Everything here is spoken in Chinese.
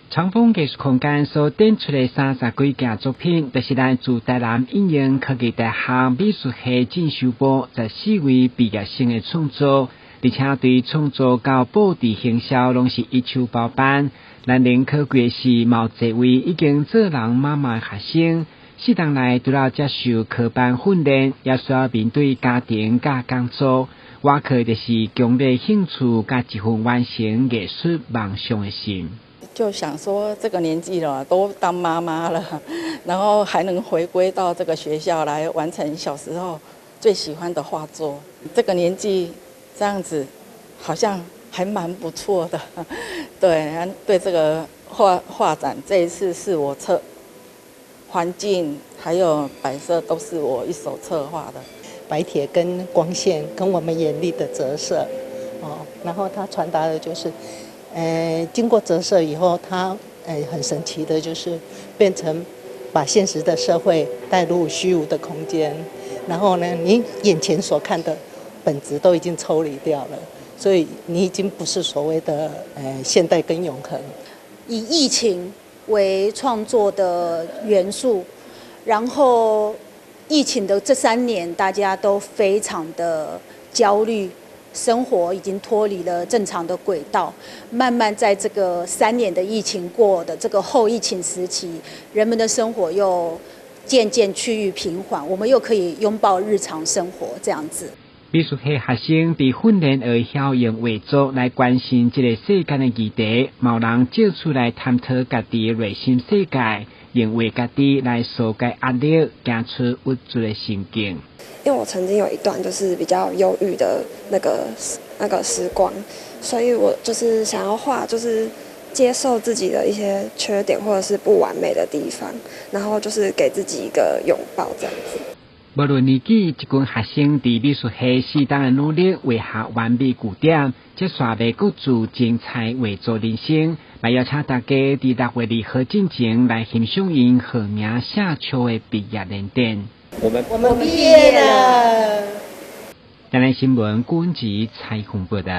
长丰艺术空间所展出的30几件作品，就是咱自台南应用科技大学美术系进修部14位毕业生的创作，而且对创作到布置行销拢是一手包办。咱联考过是毛这位已经做人妈妈的学生，4年来除了接受科班训练，也需要面对家庭甲工作。我可就是强烈兴趣甲一份完成艺术梦想的心。就想说这个年纪了，都当妈妈了，然后还能回归到这个学校来完成小时候最喜欢的画作。这个年纪这样子，好像还蛮不错的。对这个画展，这一次是我环境还有摆设都是我一手策划的。白铁跟光线跟我们眼力的折射，然后它传达的就是。经过折射以后，它很神奇的，就是变成把现实的社会带入虚无的空间，然后呢，你眼前所看的本质都已经抽离掉了，所以你已经不是所谓的现代跟永恒。以疫情为创作的元素，然后疫情的这3年，大家都非常的焦虑。生活已经脱离了正常的轨道，慢慢在这个3年的疫情过的这个后疫情时期，人们的生活又渐渐趋于平缓，我们又可以拥抱日常生活这样子。美术系学生被训练而晓用画作来关心这个世界的议题，冇人借出来探讨家己的内心世界，用画家己来疏解压力，走出无助的心境。因为我曾经有一段就是比较忧郁的那个时光，所以我就是想要画，就是接受自己的一些缺点或者是不完美的地方，然后就是给自己一个拥抱这样子。无论年纪，这群学生伫美术系4年的努力，画下完美句点，接续未各自精彩画作人生。来邀请大家伫6月2号进前来欣赏因号名写出的毕业联展。我们毕业了。台南新闻郭文吉采访报道。